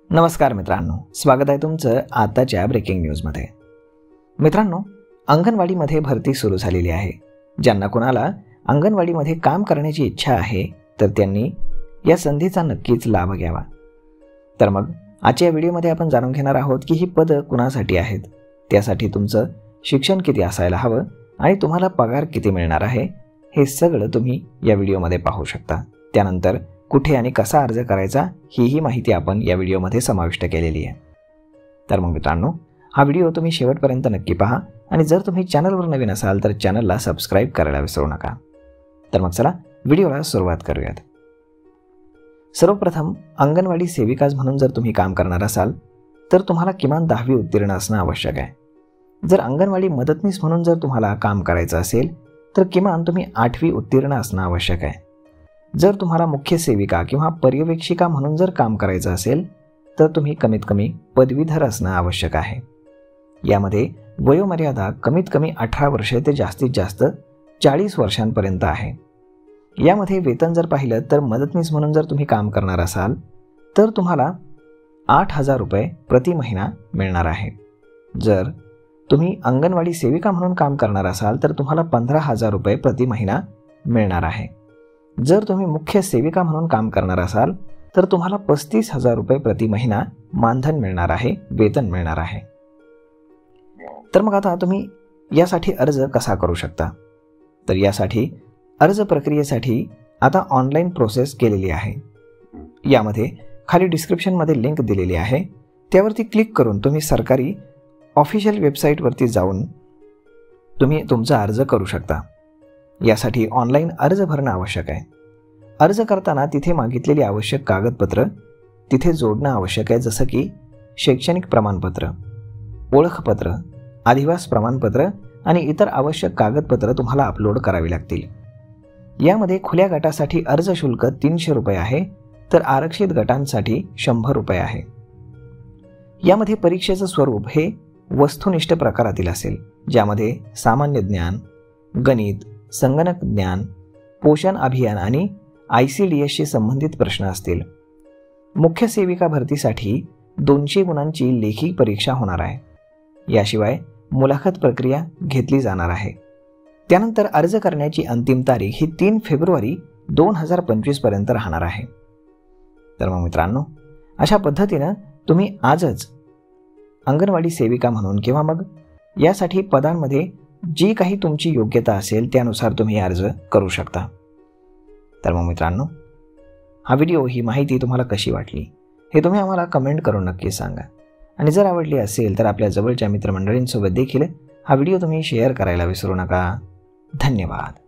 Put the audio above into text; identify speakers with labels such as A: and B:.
A: नमस्कार मित्रांनो, स्वागत आहे तुमचं आताच्या ब्रेकिंग न्यूजमध्ये। मित्रांनो, अंगणवाडीमध्ये भरती सुरू झालेली आहे। ज्यांना कोणाला अंगणवाडीमध्ये काम करण्याची इच्छा आहे तर त्यांनी या संधीचा नक्कीच लाभ घ्यावा। तर मग आजच्या व्हिडिओमध्ये आपण जाणून घेणार आहोत की ही पदं कुणासाठी आहेत, त्यासाठी तुमचं शिक्षण किती असायला हवं आणि तुम्हाला पगार किती मिळणार आहे, हे सगळं तुम्ही या व्हिडिओमध्ये पाहू शकता। त्यानंतर कुठे आणि कसा अर्ज करायचा ही माहिती आपण या व्हिडिओमध्ये समाविष्ट केलेली आहे। तर मग मित्रांनो, हा व्हिडिओ तुम्ही शेवटपर्यंत नक्की पहा आणि जर तुम्ही चॅनलवर नवीन असाल तर चॅनलला सबस्क्राइब करायला विसरू नका। तर मग चला व्हिडिओला सुरुवात करूयात। सर्वप्रथम अंगणवाडी सेविका म्हणून जर तुम्ही काम करणार असाल तर तुम्हाला किमान 10वी उत्तीर्ण असणं आवश्यक आहे। जर अंगणवाडी मदतनीस म्हणून जर तुम्हाला काम करायचं असेल तर किमान तुम्ही 8वी उत्तीर्ण असणं आवश्यक आहे। जर तुम्हाला मुख्य सेविका किंवा पर्यवेक्षिका म्हणून जर काम करायचं असेल तर तुम्ही कमीत कमी पदवीधर असणं आवश्यक आहे। यामध्ये वयोमर्यादा कमीत कमी 18 वर्षे ते जास्तीत जास्त 40 वर्षांपर्यंत आहे। यामध्ये वेतन जर पाहिलं तर मदतनीस म्हणून जर तुम्ही काम करणार असाल तर तुम्हाला 8,000 रुपये प्रति महिना मिळणार आहे। जर तुम्ही अंगणवाडी सेविका म्हणून काम करणार असाल तर तुम्हाला 15,000 रुपये प्रति महिना मिळणार आहे। जर तुम्ही मुख्य सेविका म्हणून काम करणार असाल तर तुम्हाला 35,000 रुपये प्रति महिना मानधन मिळणार आहे, वेतन मिळणार आहे। तर मग आता तुम्ही यासाठी अर्ज कसा करू शकता? तर यासाठी अर्ज प्रक्रियेसाठी आता ऑनलाईन प्रोसेस केलेली आहे। यामध्ये खाली डिस्क्रिप्शनमध्ये लिंक दिलेली आहे, त्यावरती क्लिक करून तुम्ही सरकारी ऑफिशियल वेबसाईटवरती जाऊन तुम्ही तुमचा अर्ज करू शकता। यासाठी ऑनलाईन अर्ज भरणं आवश्यक आहे। अर्ज करताना तिथे मागितलेली आवश्यक कागदपत्र तिथे जोडणं आवश्यक आहे, जसं की शैक्षणिक प्रमाणपत्र, ओळखपत्र, अधिवास प्रमाणपत्र आणि इतर आवश्यक कागदपत्र तुम्हाला अपलोड करावी लागतील। यामध्ये खुल्या गटासाठी अर्ज शुल्क 300 रुपये आहे तर आरक्षित गटांसाठी 100 रुपये आहे। यामध्ये परीक्षेचं स्वरूप हे वस्तुनिष्ठ प्रकारातील असेल, ज्यामध्ये सामान्य ज्ञान, गणित, संगणक ज्ञान, पोषण अभियान आणि ICDS संबंधित प्रश्न असतील। मुख्य सेविका भरतीसाठी 200 गुणांची लेखी परीक्षा होणार आहे। याशिवाय मुलाखत प्रक्रिया घेतली जाणार आहे। त्यानंतर अर्ज करण्याची अंतिम तारीख ही 3 फेब्रुवारी 2025 पर्यंत राहणार आहे। तर मग मित्रांनो, अशा पद्धतीनं तुम्ही आजच अंगणवाडी सेविका म्हणून किंवा मग यासाठी पदांमध्ये जी काही तुमची योग्यता असेल त्यानुसार तुम्ही अर्ज करू शकता। तर मग मित्रांनो, हा व्हिडिओ ही माहिती तुम्हाला कशी वाटली हे तुम्ही आम्हाला कमेंट करून नक्की सांगा आणि जर आवडली असेल तर आपल्या जवळच्या मित्रमंडळींसोबत देखील हा व्हिडिओ तुम्ही शेअर करायला विसरू नका। धन्यवाद।